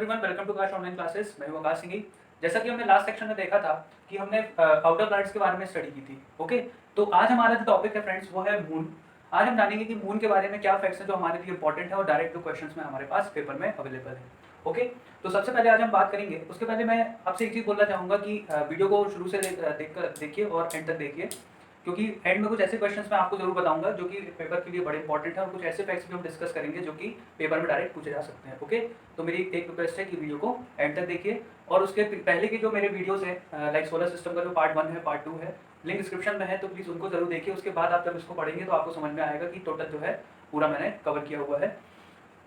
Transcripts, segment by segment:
Everyone, welcome to Aakash online classes. मैं हूं आकाश सिंह। जैसा कि हमने लास्ट सेक्शन में देखा था कि हमने आउटर प्लैनेट्स के बारे में स्टडी की थी। ओके, तो आज हमारा जो टॉपिक है फ्रेंड्स वो है मून। आज हम जानेंगे कि मून के बारे में क्या फैक्ट्स हैं जो हमारे लिए इंपॉर्टेंट है और डायरेक्ट जो क्वेश्चंस में हमारे पास पेपर में अवेलेबल है। ओके, तो सबसे पहले आज हम बात करेंगे। उसके पहले मैं आपसे एक चीज़ बोलना चाहूँगा कि वीडियो को शुरू से देखिए और एंड तक देखिए, क्योंकि एंड में कुछ ऐसे क्वेश्चंस मैं आपको जरूर बताऊंगा जो कि पेपर के लिए बड़े इंपॉर्टेंट है और कुछ ऐसे फैक्ट्स भी हम डिस्कस करेंगे जो कि पेपर में डायरेक्ट पूछे जा सकते हैं। ओके, तो मेरी एक रिक्वेस्ट है कि वीडियो को एंड तक देखिए और उसके पहले की जो मेरे वीडियोस हैं लाइक सोलर सिस्टम का जो पार्ट 1 है, पार्ट 2 है, लिंक डिस्क्रिप्शन में है, तो प्लीज़ उनको जरूर देखिए। उसके बाद आप जब इसको पढ़ेंगे तो आपको समझ में आएगा कि टोटल जो है पूरा मैंने कवर किया हुआ है।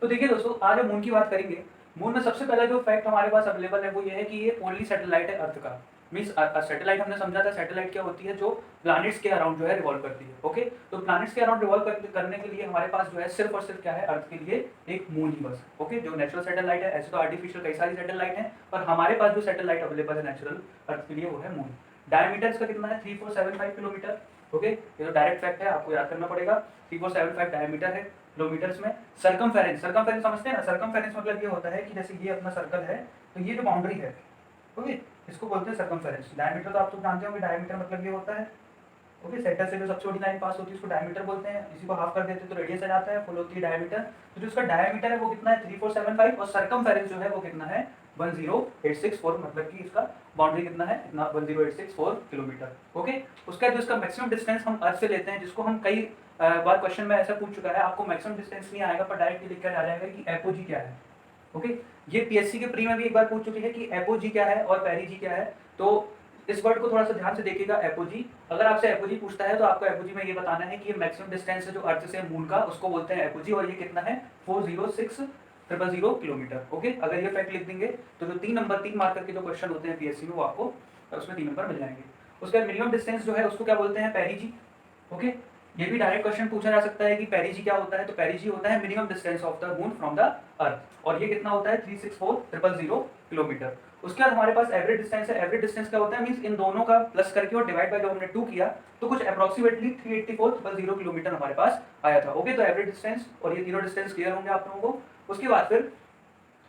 तो देखिए दोस्तों, आज हम मून की बात करेंगे। मून में सबसे पहला जो फैक्ट हमारे पास अवेलेबल है वो ये है कि ये ओनली सैटेलाइट है अर्थ का। मीन्स सैटेलाइट हमने समझा था, सैटेलाइट क्या होती है, जो प्लैनेट्स के अराउंड जो है रिवॉल्व करती है। ओके, तो प्लैनेट्स के अराउंड रिवॉल्व करने के लिए हमारे पास जो है सिर्फ और सिर्फ क्या है, अर्थ के लिए एक मून ही बस। ओके, जो नेचुरल सैटेलाइट है, ऐसे तो आर्टिफिशियल कई सारी सैटेलाइट है, पर हमारे पास जो सैटेलाइट अवेलेबल है नेचुरल अर्थ के लिए वो है मून। डायमीटर इसका कितना है, 3475 किलोमीटर। ओके, ये तो डायरेक्ट फैक्ट है, आपको याद करना पड़ेगा। 3475 डायमीटर है किलोमीटर्स में। सर्कमफेरेंस, सर्कमफेरेंस समझते हैं ना? सर्कमफेरेंस मतलब ये होता है कि जैसे ये अपना सर्कल है, तो ये जो बाउंड्री है, ओके, इसको बोलते हैं सर्कमफेरेंस। डायमीटर तो आप तो जानते होंगे, डायमीटर मतलब ये होता है, ओके, सेंटर से जो सबसे बड़ी लाइन पास होती है उसको डायमीटर बोलते हैं। इसी को हाफ कर देते हैं तो रेडियस आ जाता है, फुल होती है डायमीटर। तो जो इसका डायमीटर है वो कितना है, 3475, और सर्कमफेरेंस जो है वो कितना है, 10864, मतलब कि इसका बाउंड्री कितना है, इतना 10864 किलोमीटर। ओके, उसका जो इसका मैक्सिमम डिस्टेंस हम अर्थ से लेते हैं, जिसको हम कई बार क्वेश्चन में ऐसा पूछ चुका है, आपको मैक्सिमम डिस्टेंस नहीं आएगा पर डायरेक्ट लिख कर आ जाएगा कि एपोजी क्या है। ओके, ये पीएससी के प्री में भी एक बार पूछ चुकी है कि एपोजी क्या है और पेरिजी क्या है। तो इस वर्ड को थोड़ा सा ध्यान से देखिएगा, एपोजी। अगर आपसे एपोजी पूछता है तो आपको एपोजी में ये बताना है कि ये मैक्सिमम डिस्टेंस है जो अर्थ से मून का, उसको बोलते हैं एपोजी, और ये कितना है, 406000 किलोमीटर। ओके, अगर ये फैक्ट लिख देंगे तो जो 3 मार्कर के जो क्वेश्चन होते हैं पीएससी में वो आपको उसमें 3 नंबर मिल जाएंगे। उसके बाद मिनिमम डिस्टेंस जो है उसको क्या बोलते हैं, पेरिजी। ओके, ये भी डायरेक्ट क्वेश्चन पूछा जा सकता है कि पेरिजी क्या होता है, तो पेरिजी होता है minimum distance of the moon from the earth, और ये कितना होता है, 364000 किलोमीटर। उसके बाद हमारे पास एवरेज डिस्टेंस है। एवरेज डिस्टेंस क्या होता है, मींस इन दोनों का प्लस करके और डिवाइड बाय जब हमने 2 किया तो कुछ अप्रोक्सीमेटली 384000 किलोमीटर हमारे पास आया था। ओके, तो एवरेज डिस्टेंस और ये तीनों डिस्टेंस क्लियर होंगे आप लोगों को। उसके बाद फिर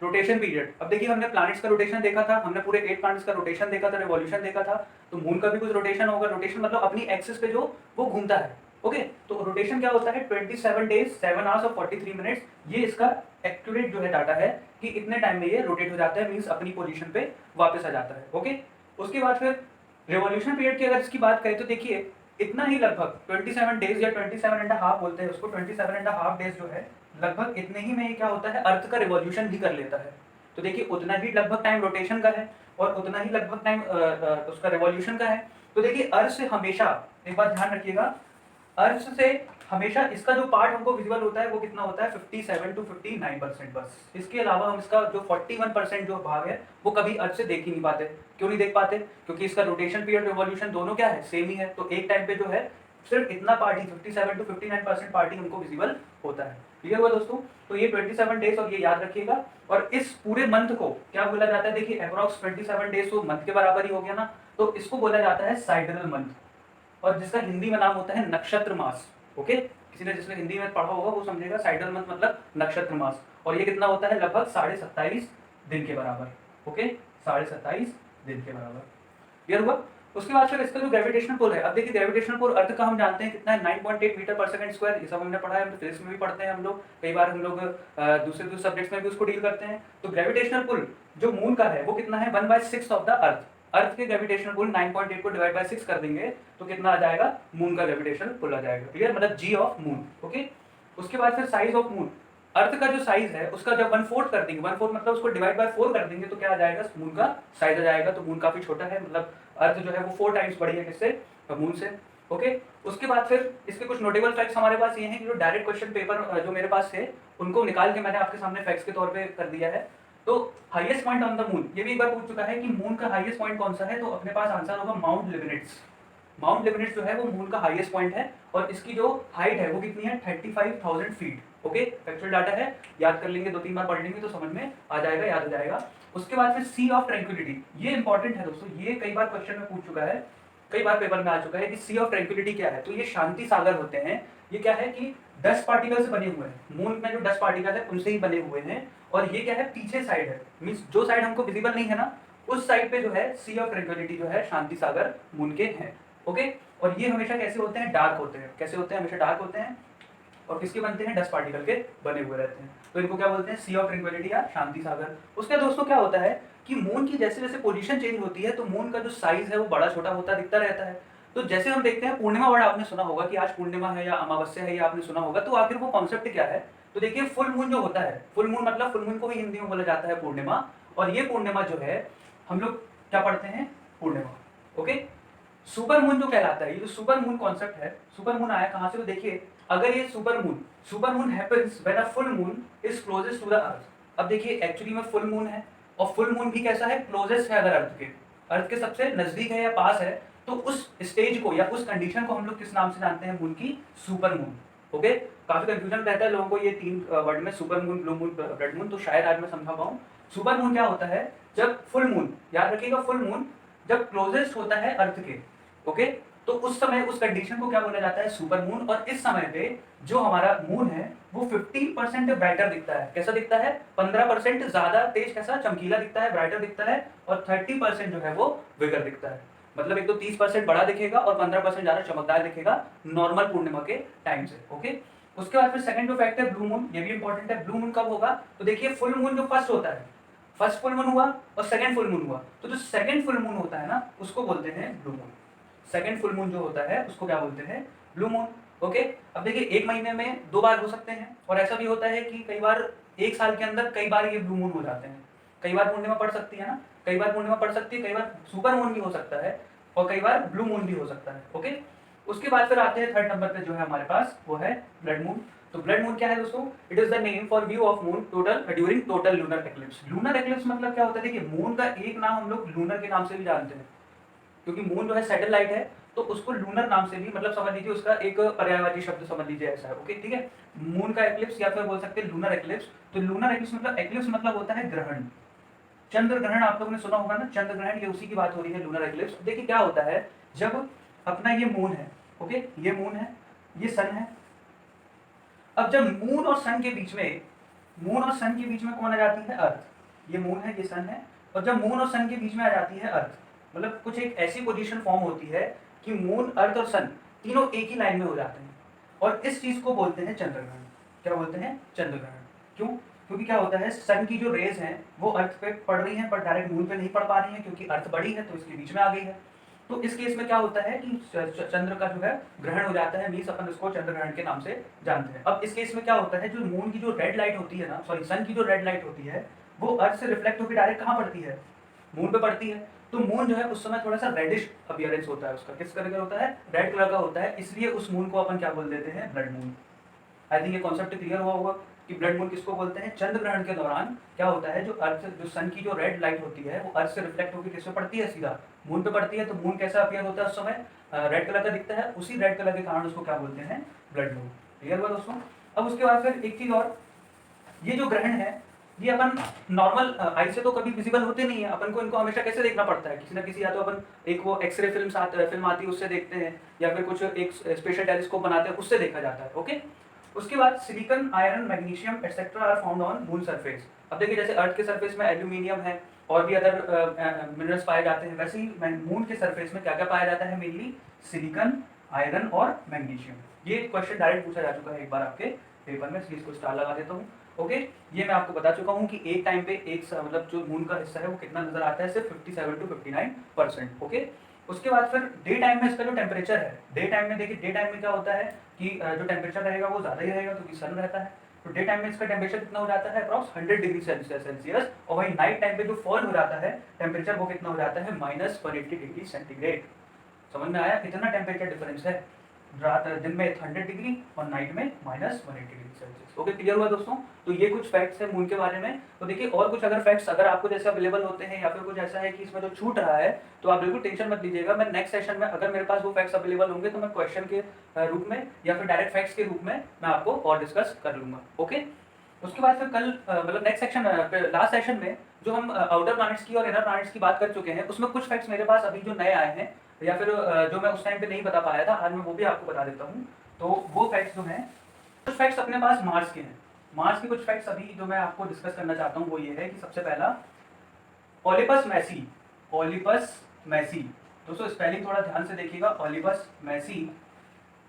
रोटेशन पीरियड। अब देखिए, हमने प्लैनेट्स का रोटेशन देखा था, हमने पूरे 8 प्लैनेट्स का रोटेशन देखा था, रिवॉल्यूशन देखा था, तो मून का भी कुछ रोटेशन होगा। रोटेशन मतलब अपनी एक्सिस पे जो वो घूमता है। ओके, तो रोटेशन क्या होता है, 27 डेज 7 आवर्स और 43 मिनट्स। ये इसका एक्यूरेट जो है डाटा है कि इतने टाइम में ये रोटेट हो जाता है, मींस अपनी पोजीशन पे वापस आ जाता है। ओके, उसके बाद फिर रिवॉल्यूशन पीरियड की अगर इसकी बात करें तो देखिए इतना ही लगभग 27 डेज या 27.5 बोलते हैं उसको, 27.5 डेज जो है लगभग इतने ही में क्या होता है, अर्थ का रिवॉल्यूशन भी कर लेता है। तो देखिए उतना ही लगभग टाइम रोटेशन का है और उतना ही लगभग टाइम उसका रिवॉल्यूशन का है। तो देखिए अर्थ से हमेशा, एक बात ध्यान रखिएगा, अर्थ से हमेशा इसका जो पार्ट हमको विजिबल होता है वो कितना होता है, 57 to 59% बस। इसके अलावा हम इसका जो 41% जो भाग है वो कभी अर्थ से देख ही नहीं पाते। क्यों नहीं देख पाते, क्योंकि इसका रोटेशन पीरियड, रिवॉल्यूशन दोनों क्या है, सेम ही है। तो एक टाइम पे जो है सिर्फ इतना पार्ट ही, 57 to 59% पार्ट ही हमको विजिबल होता है। क्लियर हुआ दोस्तों? तो ये 27 डेज, और ये याद रखिएगा। और इस पूरे मंथ को क्या बोला जाता है, देखिए अप्रॉक्स 27 डेज तो मंथ के बराबर ही हो गया ना, तो इसको बोला जाता है साइडरल मंथ, और जिसका हिंदी में नाम होता है नक्षत्र मास। ओके, किसी ने जिसने हिंदी में पढ़ा होगा वो समझेगा, साइडरल मंथ मतलब नक्षत्र मास। और ये कितना होता है, लगभग 27.5 दिन के बराबर। ओके, 27.5 दिन के बराबर। क्लियर हुआ? उसके बाद फिर इसका जो ग्रेविटेशनल पुल है, अब देखिए ग्रेविटेशनल पुल अर्थ का हम जानते हैं कितना है, 9.8 मीटर पर सेकंड स्क्वायर। ये सब हमने पढ़ा है, फिजिक्स में भी पढ़ते हैं हम लोग, कई बार हम लोग दूसरे सब्जेक्ट्स में भी उसको डील करते हैं। तो ग्रेविटेशनल पुल जो मून का है वो कितना है, 1/6 ऑफ द अर्थ। अर्थ के ग्रेविटेशनल पुल 9.8 को डिवाइड बाय 6 कर देंगे तो कितना आ जाएगा, मून का ग्रेविटेशनल पुल आ जाएगा। क्लियर, मतलब जी ऑफ मून। ओके, उसके बाद फिर साइज ऑफ मून, अर्थ का जो साइज है उसका जब 1/4 कर देंगे, 1/4 मतलब उसको डिवाइड बाय 4 कर देंगे तो क्या आ जाएगा, मून का साइज आ जाएगा। तो मून काफी छोटा है, मतलब अर्थ जो है वो 4 टाइम्स बड़ी है किससे, मून से। ओके, उसके बाद फिर इसके कुछ नोटेबल फैक्ट्स हमारे पास ये हैं कि जो डायरेक्ट क्वेश्चन पेपर जो मेरे पास थे उनको निकाल के मैंने आपके सामने फैक्ट्स के तौर पे कर दिया है। तो highest point on the moon, ये भी एक बार पूछ चुका है कि मून का हाईएस्ट पॉइंट कौन सा है, तो अपने पास आंसर होगा माउंट लिबनिट्स। माउंट लिबनिट्स जो है वो मून का हाईएस्ट पॉइंट है, और इसकी जो हाइट है वो कितनी है, 35,000 फीट। ओके, फैक्चुअल डाटा है, याद कर लेंगे, 2-3 बार पढ़ लेंगे तो समझ में आ जाएगा, याद हो जाएगा। उसके बाद फिर सी ऑफ ट्रैंक्विलिटी, ये इंपॉर्टेंट है दोस्तों, ये कई बार क्वेश्चन में पूछ चुका है, कई बार पेपर में आ चुका है कि सी ऑफ ट्रैंक्विलिटी क्या है। तो ये शांति सागर होते हैं। ये क्या है कि डस्ट पार्टिकल से बने हुए हैं, मून में जो डस्ट पार्टिकल है उनसे ही बने हुए हैं, और ये क्या है, पीछे साइड है, मीन्स जो साइड हमको विजिबल नहीं है ना, उस साइड पे जो है सी ऑफ ट्रैंक्विलिटी जो है, शांति सागर मून के हैं। ओके, और ये हमेशा कैसे होते हैं, डार्क होते हैं। कैसे होते हैं, हमेशा डार्क होते हैं और किसके बनते हैं, डस्ट पार्टिकल के बने हुए रहते हैं। तो इनको क्या बोलते हैं, सी ऑफ ट्रैंक्विलिटी या शांति सागर। उसके दोस्तों क्या होता है कि मून की जैसे जैसे पोजीशन चेंज होती है तो मून का जो साइज है वो बड़ा छोटा होता दिखता रहता है। तो जैसे हम देखते हैं पूर्णिमा वर्ड आपने सुना होगा कि आज पूर्णिमा है या अमावस्या है, ये आपने सुना होगा, तो आखिर वो कॉन्सेप्ट क्या है। तो देखिए फुल मून जो होता है, फुल मून मतलब फुल मून को ही हिंदी में बोला जाता है पूर्णिमा, और ये पूर्णिमा जो है हम लोग क्या पढ़ते हैं, पूर्णिमा। ओके, सुपर मून जो कहलाता है, ये जो सुपर मून कॉन्सेप्ट है, सुपर मून आया कहां से, तो देखिए अगर ये supermoon happens when a full moon is closest to the earth. अब देखिए एक्चुअली में फुल मून है, और फुल मून भी कैसा है, क्लोजेस्ट है, अगर अर्थ के सबसे नजदीक है या पास है, तो उस स्टेज को या उस कंडीशन को हम लोग किस नाम से जानते हैं, मून की सुपर मून। ओके, काफी कंफ्यूजन रहता है लोगों को ये तीन वर्ड में, super moon, blue moon, blood moon, तो शायद आज मैं समझा पाऊं। सुपर मून क्या होता है, जब फुल मून, याद रखिएगा फुल मून जब क्लोजेस्ट होता है अर्थ के, ओके, तो उस समय उस कंडीशन को क्या बोला जाता है, सुपर मून। और इस समय पे जो हमारा मून है वो 15% ब्राइटर दिखता है। कैसा दिखता है, 15% ज्यादा तेज, कैसा, चमकीला दिखता है, ब्राइटर दिखता है, और 30% जो है वो विगर दिखता है। मतलब एक तो 30% बड़ा दिखेगा और 15% ज्यादा चमकदार दिखेगा नॉर्मल पूर्णिमा के टाइम से। ओके, उसके बाद फिर सेकंड जो फैक्ट है ब्लू मून, ये भी इंपॉर्टेंट है। ब्लू मून कब होगा, तो देखिए फुल मून जो फर्स्ट होता है, फर्स्ट फुल मून हुआ और सेकंड फुल मून हुआ, तो जो सेकंड फुल मून होता है ना उसको बोलते हैं blue moon. Second full moon जो होता है उसको क्या बोलते हैं, ब्लू मून। ओके, अब देखिए एक महीने में 2 बार हो सकते हैं, और ऐसा भी होता है कि कई बार एक साल के अंदर कई बार ये ब्लू मून हो जाते हैं। कई बार पूर्णिमा पड़ सकती है ना, कई बार पूर्णिमा पड़ सकती है, कई बार सुपर मून भी हो सकता है, और कई बार ब्लू मून भी हो सकता है। ओके, उसके बाद फिर आते हैं थर्ड नंबर पे जो है हमारे पास, वो है ब्लड मून। तो ब्लड मून क्या है दोस्तों, it is the name for view of moon total during total lunar eclipse. Lunar eclipse मतलब क्या होता है, देखिए मून का एक नाम हम लोग लूनर के नाम से भी जानते हैं, क्योंकि मून जो है सैटेलाइट है, तो उसको लूनर नाम से भी, मतलब समझ लीजिए उसका एक पर्यायवाची शब्द समझ लीजिए ऐसा है। ओके, ठीक है, मून का एक्लिप्स या फिर बोल सकते हैं लूनर एक्लिप्स। तो लूनर एक्लिप्स मतलब होता है ग्रहण, चंद्र ग्रहण। आप लोगों ने सुना होगा ना, चंद्र ग्रहण, ये उसी की बात हो रही है, लूनर एक्लिप्स। देखिए क्या होता है, जब अपना ये मून है, ओके, ये मून है, ये सन है। अब जब मून और सन के बीच में, मून और सन के बीच में कौन आ जाती है, अर्थ। ये मून है, ये सन है, और जब मून और सन के बीच में आ जाती है अर्थ, मतलब कुछ एक ऐसी पोजीशन फॉर्म होती है कि मून, अर्थ और सन तीनों एक ही लाइन में हो जाते हैं, और इस चीज को बोलते हैं चंद्रग्रहण। क्या बोलते हैं, चंद्रग्रहण। क्यों, क्योंकि क्या होता है, सन की जो रेज हैं वो अर्थ पे पड़ रही हैं, पर डायरेक्ट मून पे नहीं पड़ पा रही हैं, क्योंकि अर्थ बड़ी है तो इसके बीच में आ गई है। तो इस केस में क्या होता है कि चंद्र का जो है ग्रहण हो जाता है, मीन्स अपन इसको चंद्र ग्रहण के नाम से जानते हैं। अब इस केस में क्या होता है, जो मून की जो रेड लाइट होती है ना, सॉरी सन की जो रेड लाइट होती है, वो अर्थ से रिफ्लेक्ट होकर डायरेक्ट कहाँ पड़ती है, मून पे पड़ती है। तो मून जो है उस समय थोड़ा सा रेडिश अपीयरेंस होता है उसका, किस कलर का होता है, रेड कलर का होता है, इसलिए उस मून को अपन क्या बोल देते हैं, ब्लड मून। आई थिंक ये कॉन्सेप्ट क्लियर हुआ होगा कि ब्लड मून किसको बोलते हैं। चंद्र ग्रहण के दौरान क्या होता है, जो अर्थ, जो सन की जो रेड लाइट होती है वो अर्थ से रिफ्लेक्ट होकर किस पे पड़ती है, सीधा मून पे पड़ती है। तो मून कैसा अपीयर होता है उस समय, रेड कलर का दिखता है, उसी रेड कलर के कारण उसको क्या बोलते हैं, ब्लड मून। क्लियर हुआ दोस्तों। अब उसके बाद फिर एक चीज और, ये जो ग्रहण है ये अपन नॉर्मल आई से तो कभी विजिबल होते नहीं है, अपन को इनको हमेशा कैसे देखना पड़ता है, किसी ना किसी, या तो अपन एक वो एक्सरे फिल्म आती है उससे देखते हैं, या फिर कुछ एक स्पेशल टेलीस्कोप बनाते हैं उससे देखा जाता है। ओके, उसके बाद silicon, iron, magnesium etcetera are found on moon surface. अब देखिए जैसे अर्थ के सरफेस में एल्यूमिनियम है और भी अदर मिनरल्स पाए जाते हैं, वैसे ही मून के सरफेस में क्या क्या पाया जाता है, मेनली सिलिकॉन, आयरन और मैग्नीशियम। ये क्वेश्चन डायरेक्ट पूछा जा चुका है एक बार आपके पेपर में, इसलिए इसको स्टार लगा देता हूँ। ओके, ये मैं आपको बता चुका हूँ कि एक टाइम पे एक मतलब जो मून का हिस्सा है वो कितना नजर आता है, सिर्फ 57 to 59%। ओके, उसके बाद फिर डे टाइम में इसका जो टेम्परेचर है, डे टाइम में देखिए, डे टाइम में क्या होता है कि जो टेम्परेचर रहेगा वो ज़्यादा ही रहेगा क्योंकि सन रहता है। तो डे टाइम में इसका टेम्परेचर कितना हो जाता है, अप्रॉक्स 100 डिग्री सेल्सियस, और वही नाइट टाइम पे जो फॉल हो जाता है टेम्परेचर वो कितना हो जाता है, -180 डिग्री सेंटीग्रेड। समझ में आया, कितना टेम्परेचर डिफरेंस है, रात दिन में 100 डिग्री और नाइट में -180 डिग्री सेल्सियस। ओके, क्लियर हुआ दोस्तों। तो ये कुछ फैक्ट्स हैं मून के बारे में। तो देखिए और कुछ अगर फैक्ट्स अगर आपको जैसे अवेलेबल होते हैं या फिर कुछ ऐसा है कि इसमें जो छूट रहा है, तो आप बिल्कुल टेंशन मत लीजिएगा। मैं नेक्स्ट सेशन में अगर मेरे पास वो फैक्ट्स अवेलेबल होंगे तो मैं क्वेश्चन के रूप में या फिर डायरेक्ट फैक्ट्स के रूप में मैं आपको और डिस्कस कर लूंगा। ओके, उसके बाद फिर कल मतलब नेक्स्ट सेक्शन, लास्ट सेशन में जो हम आउटर प्लैनेट्स की और इनर प्लैनेट्स की बात कर चुके हैं, उसमें कुछ फैक्ट्स मेरे पास अभी जो नए आए हैं या फिर जो मैं उस टाइम पे नहीं बता पाया था, आज मैं वो भी आपको बता देता हूँ। तो वो फैक्ट्स जो हैं, कुछ फैक्ट्स अपने पास मार्स के हैं। मार्स की कुछ फैक्ट्स अभी जो मैं आपको डिस्कस करना चाहता हूँ वो ये है कि सबसे पहला ओलिपस मैसी। ओलिपस मैसी दोस्तों स्पेलिंग थोड़ा ध्यान से देखिएगा। ओलिपस मैसी,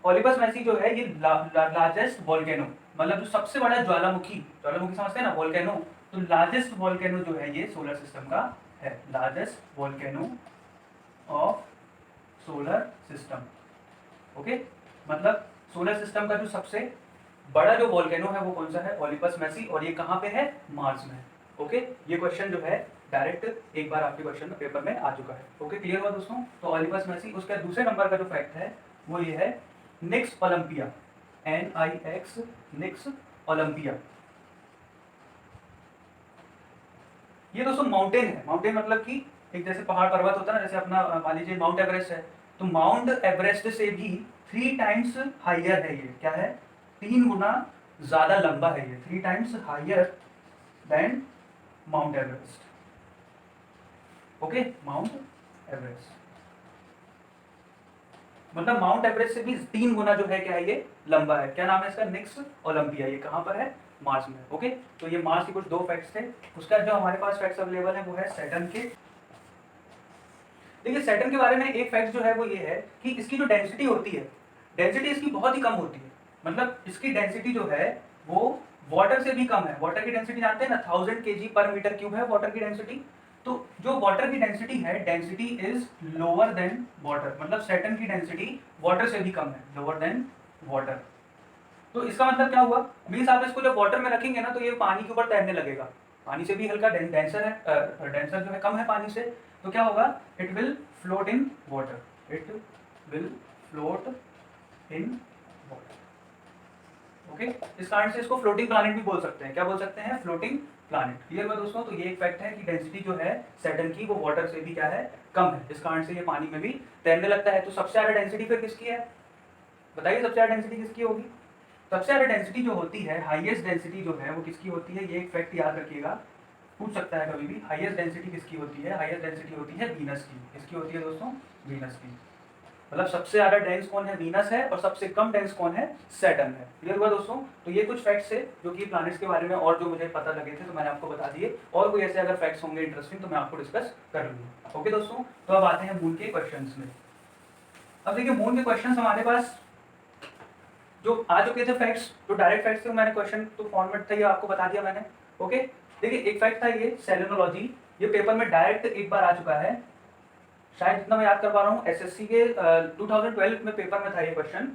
ओलिपस मैसी जो है ये लार्जेस्ट वोल्केनो, मतलब जो सबसे बड़ा ज्वालामुखी, ज्वालामुखी समझते हैं ना, वोल्केनो, तो लार्जेस्ट वोल्केनो जो है ये सोलर सिस्टम का है। Largest volcano of solar system. Okay, मतलब सोलर सिस्टम का जो सबसे बड़ा जो वोल्केनो है वो कौन सा है? ओलिपस मैसी। और ये कहाँ पे है? मार्स में। ओके, ये क्वेश्चन जो है डायरेक्ट एक बार आपके क्वेश्चन में पेपर में आ चुका है। ओके, क्लियर हुआ दोस्तों? तो ओलिपस मैसी। उसका दूसरे नंबर का जो फैक्ट है वो ये है निक्स ओलंपिया, NIX, निक्स ओलंपिया। ये दोस्तों माउंटेन है। माउंटेन मतलब कि एक जैसे पहाड़ पर्वत होता है ना, जैसे अपना मान लीजिए माउंट एवरेस्ट है, तो माउंट एवरेस्ट से भी 3 टाइम्स हाइयर है ये। क्या है? 3 गुना ज्यादा लंबा है ये, 3 times higher than Mount Everest. Okay, Mount Everest मतलब माउंट एवरेस्ट से भी 3 गुना जो है क्या है ये लंबा है। क्या नाम है इसका? निक्स ओलंपिया। ये कहाँ पर है? मार्स में। ओके, तो ये मार्स के कुछ 2 फैक्ट्स थे। उसका जो हमारे पास फैक्ट्स अवेलेबल है वो है सैटर्न के। देखिए सैटर्न के बारे में एक फैक्ट जो है वो ये है कि इसकी जो डेंसिटी होती है, डेंसिटी इसकी बहुत ही कम होती है। मतलब इसकी डेंसिटी जो है वो वाटर से भी कम है। वाटर की डेंसिटी जानते हैं ना, 1000 kg पर मीटर क्यूब है वाटर की डेंसिटी। तो जो वाटर की डेंसिटी है, density is lower than water, मतलब सैटर्न की डेंसिटी वाटर से भी कम है, लोअर देन वाटर। तो इसका मतलब क्या हुआ? मीन्स आप इसको जब वाटर में रखेंगे ना तो ये पानी के ऊपर तैरने लगेगा। पानी से भी हल्का डेंसर है, डेंसर जो है कम है पानी से। तो क्या होगा? It will float in water, it will float in water. Okay, इस कारण से इसको फ्लोटिंग प्लैनेट भी बोल सकते हैं। क्या बोल सकते हैं? Floating planet. क्लियर हुआ दोस्तों? तो ये एक फैक्ट है कि डेंसिटी जो है सैटर्न की वो वाटर से भी क्या है? कम है। इस कारण से ये पानी में भी तैरने लगता है। तो सबसे ज्यादा डेंसिटी फिर किसकी है? बताइए सबसे ज्यादा डेंसिटी किसकी होगी? सबसे ज्यादा डेंसिटी जो होती है, हाईएस्ट डेंसिटी जो है वो किसकी होती है? ये एक फैक्ट याद रखिएगा, पूछ सकता है कभी भी। हाईएस्ट डेंसिटी किसकी होती है? हाईएस्ट डेंसिटी होती है वीनस की। किसकी होती है दोस्तों? वीनस की। मतलब सबसे ज्यादा डेंस कौन है? वीनस है। और सबसे कम डेंस कौन है? सैटर्न है। क्लियर हुआ दोस्तों? तो ये कुछ फैक्ट्स है जो कि प्लैनेट्स के बारे में और जो मुझे पता लगे थे तो मैंने आपको बता दिए। और कोई ऐसे अगर फैक्ट्स होंगे इंटरेस्टिंग तो मैं आपको डिस्कस कर लूंगा। ओके दोस्तों, तो अब आते हैं मून के क्वेश्चन में। अब देखिए मून के क्वेश्चन हमारे पास जो आ चुके थे फैक्ट्स, जो डायरेक्ट फैक्ट्स थे, मैंने क्वेश्चन तो फॉर्मेट था ये आपको बता दिया मैंने। ओके, देखिए एक फैक्ट था ये सेलेनोलॉजी, ये पेपर में डायरेक्ट एक बार आ चुका है। शायद जितना मैं याद कर पा रहा हूँ एसएससी के 2012 में पेपर में था ये क्वेश्चन।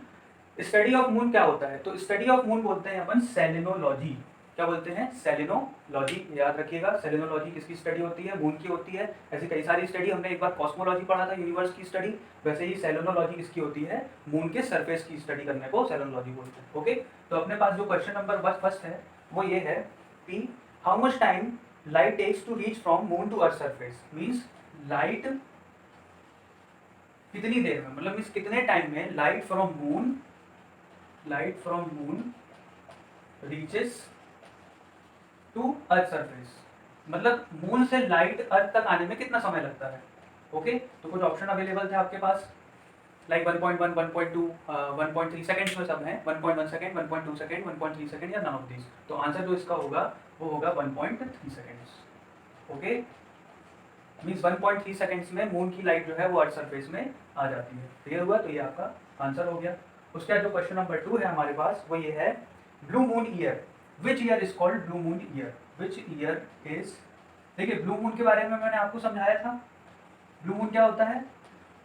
स्टडी ऑफ मून क्या होता है? तो स्टडी ऑफ मून बोलते हैं अपन सेलेनोलॉजी। क्या बोलते हैं? सेलेनोलॉजी। याद रखिएगा, सेलेनोलॉजी किसकी स्टडी होती है? मून की होती है। ऐसी कई सारी स्टडी, हमने एक बार कॉस्मोलॉजी पढ़ा था, यूनिवर्स की स्टडी। वैसे ही सेलेनोलॉजी किसकी होती है? मून के सरफेस की स्टडी करने को सेलेनोलॉजी बोलते हैं। ओके, तो अपने पास जो क्वेश्चन नंबर फर्स्ट है वो ये है कि how much time light takes to reach from moon to earth surface. Means light कितनी देर में, मतलब मीन्स कितने टाइम में light from moon reaches to earth surface, मतलब मून से लाइट अर्थ तक आने में कितना समय लगता है। ओके, तो कुछ ऑप्शन अवेलेबल थे आपके पास, लाइक 1.1, 1.2, 1.3 सेकंड्स में सब है। 1.1 सेकंड, 1.2 सेकंड, 1.3 सेकंड या नन ऑफ दिस। तो आंसर जो इसका होगा वो होगा 1.3 सेकंड्स। ओके, मीन्स 1.3 सेकंड्स में मून की लाइट जो है वो अर्थ सरफेस में आ जाती है। क्लियर हुआ? तो ये आपका आंसर हो गया। उसका जो क्वेश्चन नंबर 2 है हमारे पास वो ये है blue moon year. Which year is called blue moon year? Which year is, देखिए ब्लू मून के बारे में मैंने आपको समझाया था। ब्लू मून क्या होता है?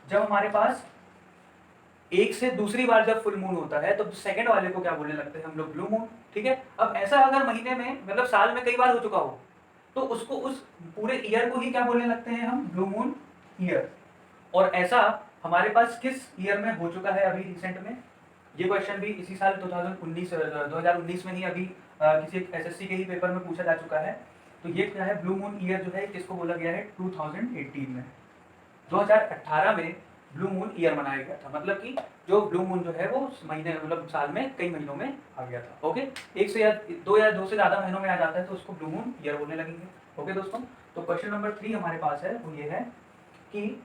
जब हमारे पास एक से दूसरी बार जब फुल मून होता है तो सेकंड वाले को क्या बोलने लगते हैं हम लोग? Blue moon. ठीक है, अब ऐसा अगर महीने में मतलब साल में कई बार हो चुका हो तो उसको, उस पूरे ईयर को ही क्या बोलने लगते हैं हम? Blue moon year. और ऐसा हमारे पास किस ईयर में हो चुका है अभी रिसेंट में? ये क्वेश्चन भी इसी साल 2019 में ही अभी किसी एसएससी के ही पेपर में पूछा जा चुका है। तो ये क्या है? ब्लू मून ईयर जो है किसको बोला गया है? 2018 में, 2018 में ब्लू मून ईयर मनाया गया था। मतलब कि जो ब्लू मून जो है वो महीने, मतलब साल में कई महीनों में आ गया था। ओके, एक से या दो से ज्यादा महीनों में आ जाता है तो उसको ब्लू मून ईयर बोलने लगेंगे। ओके दोस्तों, तो क्वेश्चन नंबर 3 हमारे पास है वो ये है कि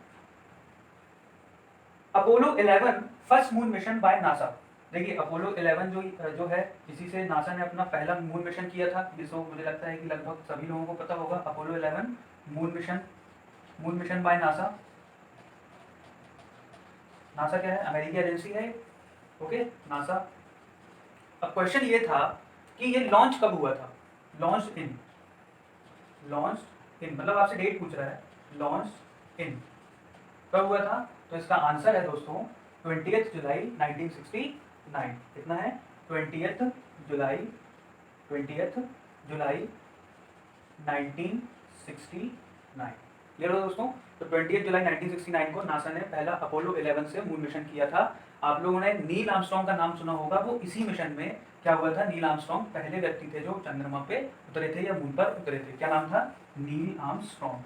Apollo 11 first moon mission by NASA. देखिए अपोलो 11 जो है, इसी से नासा ने अपना पहला मून मिशन किया था, जिसको मुझे लगता है कि लगभग सभी लोगों को पता होगा। Apollo 11 moon mission by NASA. NASA क्या है? अमेरिकी एजेंसी है। Okay, NASA. अब क्वेश्चन ये था कि ये लॉन्च कब हुआ था? लॉन्च इन मतलब आपसे डेट पूछ रहा है, लॉन्च इन कब हुआ था? तो इसका आंसर है दोस्तों 20 जुलाई 1969। कितना है? 20 जुलाई 20 जुलाई 1969। क्लियर हो दोस्तों? तो 20 जुलाई 1969 को नासा ने पहला अपोलो 11 से मून मिशन किया था। आप लोगों ने नील आर्मस्ट्रॉन्ग का नाम सुना होगा, वो इसी मिशन में क्या हुआ था? नील आर्मस्ट्रॉन्ग पहले व्यक्ति थे जो चंद्रमा पे उतरे थे या मून पर उतरे थे। क्या नाम था? Neil Armstrong.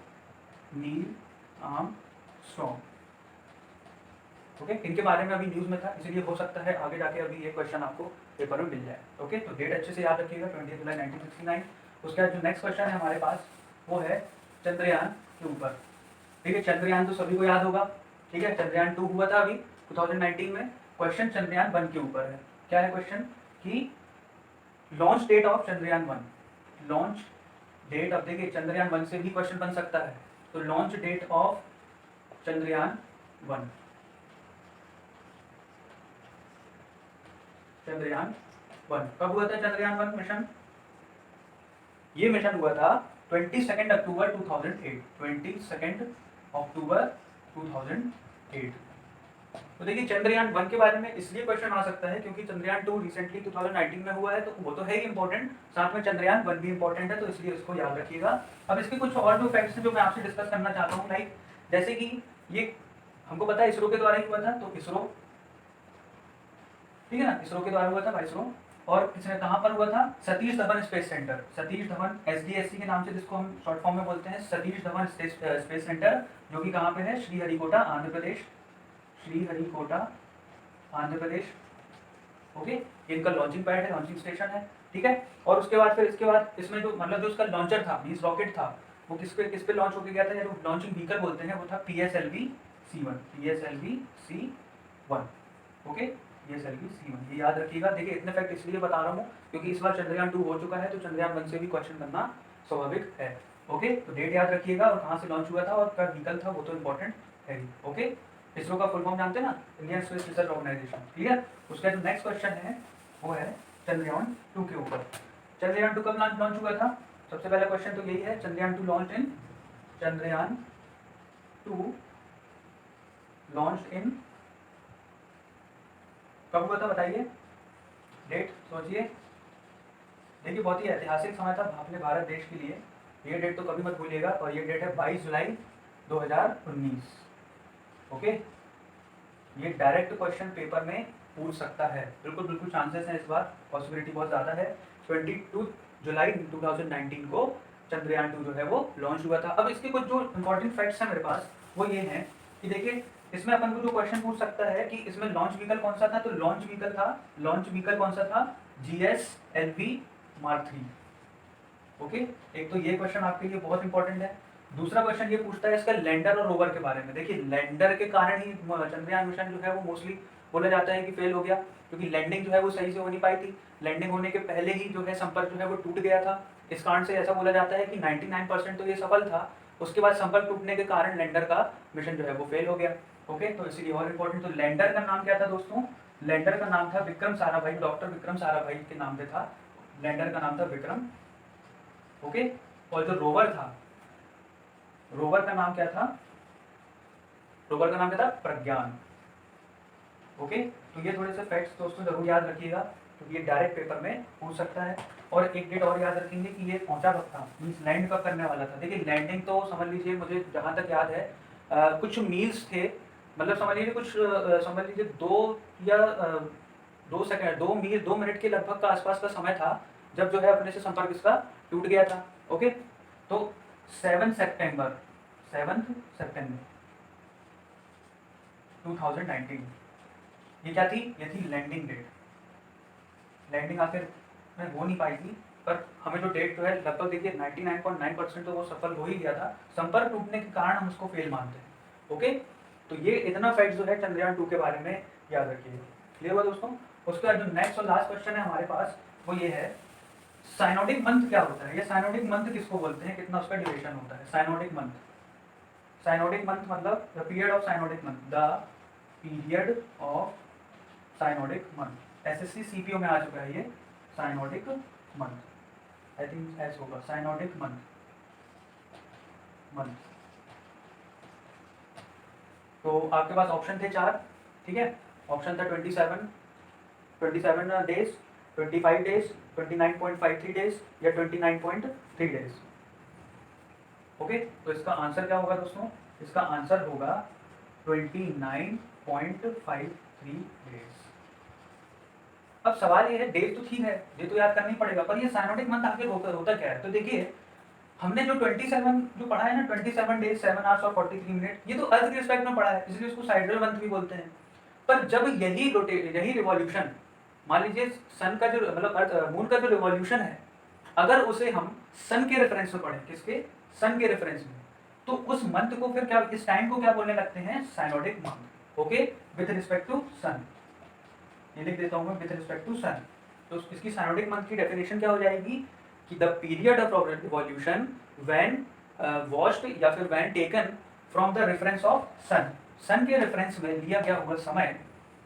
ओके, इनके बारे में अभी न्यूज़ में था, इसलिए हो सकता है आगे जाके अभी ये क्वेश्चन आपको पेपर में मिल जाए। ओके, तो डेट अच्छे से याद रखिएगा, 20 जुलाई 1969। उसके बाद जो नेक्स्ट क्वेश्चन है हमारे पास वो है चंद्रयान के ऊपर। ठीक है, चंद्रयान तो सभी को याद होगा। ठीक है, चंद्रयान 2 हुआ था अभी 2019 में। क्वेश्चन चंद्रयान 1 के ऊपर है। क्या है क्वेश्चन? कि launch date of Chandrayaan 1। Launch date, अब देखिए चंद्रयान 1 से भी क्वेश्चन बन सकता है, तो launch date of Chandrayaan 1। Chandrayaan 1 कब हुआ था? चंद्रयान 1 मिशन, ये मिशन हुआ था 22 अक्टूबर 2008। 22 अक्टूबर 2008। तो देखिए चंद्रयान 1 के बारे में इसलिए क्वेश्चन आ सकता है क्योंकि चंद्रयान 2 रिसेंटली 2019 में हुआ है, तो वो तो है ही इंपॉर्टेंट, साथ में चंद्रयान 1 भी इंपॉर्टेंट है, तो इसलिए इसको याद रखिएगा। अब इसके कुछ और जो फैक्ट्स हैं जो मैं आपसे डिस्कस करना चाहता हूँ, लाइक जैसे कि ये हमको पता है इसरो के द्वारा ही हुआ था, तो इसरो, ठीक है ना, इसरो के द्वारा हुआ था, इसरो। और इसने कहाँ पर हुआ था? Satish Dhawan space centre. Satish Dhawan SDSC के नाम से जिसको हम शॉर्ट फॉर्म में बोलते हैं, सतीश धवन स्पेस सेंटर, जो कि कहाँ पे है? श्रीहरिकोटा, आंध्र प्रदेश। श्रीहरिकोटा, आंध्र प्रदेश। ओके, इनका लॉन्चिंग पैड है, लॉन्चिंग स्टेशन है। ठीक है, और उसके बाद फिर इसके बाद इसमें जो मतलब जो उसका लॉन्चर था, मींस रॉकेट था, वो किस पे लॉन्च होकर गया था, या जो लॉन्चिंग व्हीकल बोलते हैं, वो था PSLV C1। PSLV C1। Okay, PSLV C1, ये याद रखिएगा। देखिए इतने फैक्ट इसलिए बता रहा हूँ क्योंकि इस बार चंद्रयान 2 हो चुका है, तो चंद्रयान 1 से भी क्वेश्चन बनना स्वाभाविक है। ओके, तो डेट याद रखिएगा और कहाँ से लॉन्च हुआ था और क्या व्हीकल था, वो तो इंपॉर्टेंट है ही। ओके, इसरो का फुल फॉर्म जानते हैं ना? Indian Space Research Organisation. Clear? उसका जो नेक्स्ट क्वेश्चन है वो है चंद्रयान 2 के ऊपर। चंद्रयान 2 कब लॉन्च हुआ था? सबसे पहला क्वेश्चन तो यही है, Chandrayaan 2 launch in, Chandrayaan 2 launch in कब हुआ था बताइए, डेट सोचिए। देखिए बहुत ही ऐतिहासिक समय था अपने भारत देश के लिए, ये डेट तो कभी मत भूलिएगा, और ये डेट है 22 जुलाई 2019। ओके, ये डायरेक्ट क्वेश्चन पेपर में पूछ सकता है, बिल्कुल बिल्कुल चांसेस हैं, इस बार पॉसिबिलिटी बहुत ज़्यादा है। 22 जुलाई 2019 को चंद्रयान 2 जो है वो लॉन्च हुआ था। अब इसके कुछ जो इंपॉर्टेंट फैक्ट्स हैं मेरे पास, वो ये हैं कि देखिए इसमें अपन को जो क्वेश्चन पूछ सकता है कि इसमें लॉन्च व्हीकल कौन सा था, तो लॉन्च व्हीकल कौन सा था? GSLV Mark 3। ओके, एक तो ये क्वेश्चन आपके लिए बहुत इंपॉर्टेंट है। दूसरा क्वेश्चन ये पूछता है इसका लैंडर और रोवर के बारे में। देखिए लैंडर के कारण ही चंद्रयान मिशन जो है वो मोस्टली बोला जाता है कि फेल हो गया, क्योंकि लैंडिंग जो है वो सही से हो नहीं पाई थी। लैंडिंग होने के पहले ही जो है संपर्क जो है वो टूट गया था। इस कारण से ऐसा बोला जाता है कि 99% तो ये सफल था, उसके बाद संपर्क टूटने के कारण लैंडर का मिशन जो है वो फेल हो गया। ओके, तो इसलिए और इम्पोर्टेंट, तो लैंडर का नाम क्या था दोस्तों? लैंडर का नाम था विक्रम साराभाई, डॉक्टर विक्रम साराभाई के नाम पे था। लैंडर का नाम था विक्रम। ओके, और जो रोवर था, रोवर का नाम क्या था? रोवर का नाम क्या था? प्रज्ञान। ओके, तो ये थोड़े से फैक्ट्स दोस्तों जरूर याद रखिएगा क्योंकि ये डायरेक्ट पेपर में पूछ सकता है। और एक डेट और याद रखेंगे कि ये पहुंचा कब था, मीन्स लैंड कब करने वाला था। देखिए लैंडिंग तो समझ लीजिए, मुझे जहाँ तक याद है कुछ मील्स थे, मतलब समझ लीजिए कुछ समझ लीजिए 2 मिनट के लगभग का आसपास का समय था जब जो है अपने से संपर्क इसका टूट गया था। ओके, तो 7 सितंबर 2019 ये क्या थी? ये थी लैंडिंग डेट। लैंडिंग आखिर में हो नहीं पाई थी, पर हमें जो डेट जो है लगभग देखिए 99.9% तो वो सफल हो ही गया था। संपर्क टूटने के कारण हम उसको फेल मानते हैं। ओके, तो ये इतना फैक्ट जो है चंद्रयान 2 के बारे में याद रखिएगा। क्लियर हुआ दोस्तों। उसके बाद जो नेक्स्ट और लास्ट क्वेश्चन है हमारे पास वो ये है, साइनोडिक मंथ क्या होता है, या साइनोडिक मंथ किसको बोलते हैं, कितना उसका ड्यूरेशन होता है। साइनोडिक मंथ, साइनोडिक मंथ मतलब the period of synodic month, the period of synodic month. SSC CPO में आ चुका है ये साइनोडिक मंथ, आई थिंक ऐसे होगा साइनोडिक मंथ, मंथ। तो आपके पास ऑप्शन थे 4, ठीक है। ऑप्शन था 27 डेज, 25 डेज, 29.53 डेज या 29.3 डेज। ओके, तो इसका आंसर क्या होगा दोस्तों, इसका आंसर होगा 29.53 डेज। अब सवाल ये है, डेज तो ठीक है, ये तो याद करना ही पड़ेगा, पर ये साइनोडिक मंथ आखिर होता क्या है। तो देखिए हमने जो 27 जो पढ़ा है ना, 27 डेज 7 आवर्स और 43 मिनट, ये तो अर्थ के रिस्पेक्ट में पढ़ा है, इसलिए उसको साइडल मंथ भी बोलते हैं। पर जब यही रिवॉल्यूशन, मान लीजिए सन का जो मतलब अर्थ मून का जो रिवॉल्यूशन है, अगर उसे हम सन के रेफरेंस में पढ़ें, किसके, सन के रेफरेंस में, तो उस मंथ को फिर क्या, इस टाइम को क्या बोलने लगते हैं, synodic month. Okay, with respect to sun, ये लिख देता हूँ मैं, विथ रिस्पेक्ट टू सन। तो इसकी साइनोडिक मंथ की डेफिनेशन क्या हो जाएगी कि the period of revolution when watched या फिर when taken from the reference of sun, sun के रेफरेंस में लिया गया हुआ समय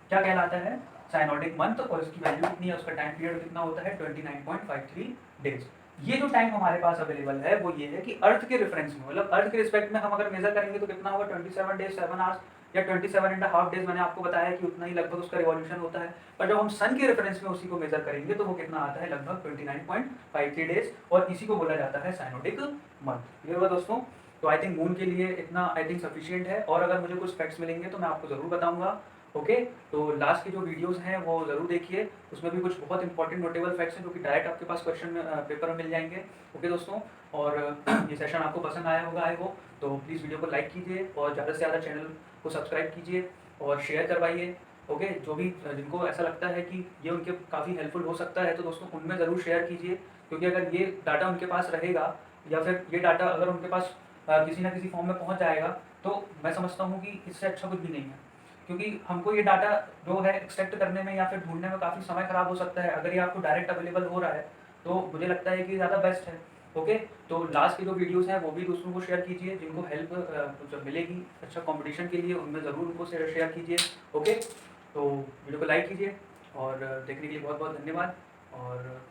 क्या कहलाता है, साइनोडिक मंथ। और इसकी वैल्यू कितनी है, उसका टाइम पीरियड कितना होता है, 29.53 डेज। ये जो टाइम हमारे पास अवेलेबल है वो ये है कि अर्थ के रेफरेंस में, मतलब अर्थ के रिस्पेक्ट में हम अगर मेजर करेंगे तो कितना होगा, 27 डेज 7 आवर्स या 27.5 डेज, मैंने आपको बताया कि उतना ही लगभग उसका रिवॉल्यूशन होता है। पर जब हम सन के रेफरेंस में उसी को मेजर करेंगे तो वो कितना आता है, लगभग 29.53 डेज, और इसी को बोला जाता है साइनोडिक मंथ। ये हुआ दोस्तों। तो आई थिंक मून के लिए इतना आई थिंक सफिशिएंट है, और अगर मुझे कुछ फैक्ट्स मिलेंगे तो मैं आपको ज़रूर बताऊंगा। ओके, तो लास्ट की जो वीडियोस हैं वो ज़रूर देखिए, उसमें भी कुछ बहुत इंपॉर्टेंट नोटेबल फैक्ट्स हैं जो कि डायरेक्ट आपके पास क्वेश्चन में पेपर में मिल जाएंगे। ओके दोस्तों, और ये सेशन आपको पसंद आया होगा आई होप, तो प्लीज़ वीडियो को लाइक कीजिए और ज़्यादा से ज़्यादा चैनल को सब्सक्राइब कीजिए और शेयर करवाइए। ओके, जो भी जिनको ऐसा लगता है कि ये उनके काफ़ी हेल्पफुल हो सकता है तो दोस्तों उनमें ज़रूर शेयर कीजिए, क्योंकि अगर ये डाटा उनके पास रहेगा या फिर ये डाटा अगर उनके पास किसी ना किसी फॉर्म में पहुंच जाएगा, तो मैं समझता हूँ कि इससे अच्छा कुछ भी नहीं है। क्योंकि हमको ये डाटा जो है एक्सट्रैक्ट करने में या फिर ढूंढने में काफ़ी समय खराब हो सकता है, अगर ये आपको डायरेक्ट अवेलेबल हो रहा है तो मुझे लगता है कि ज़्यादा बेस्ट है। ओके, तो लास्ट की जो वीडियोस हैं वो भी दूसरों को शेयर कीजिए, जिनको हेल्प जब मिलेगी अच्छा कंपटीशन के लिए, उनमें ज़रूर उनको शेयर कीजिए। ओके, तो वीडियो को लाइक कीजिए और देखने के लिए बहुत बहुत धन्यवाद। और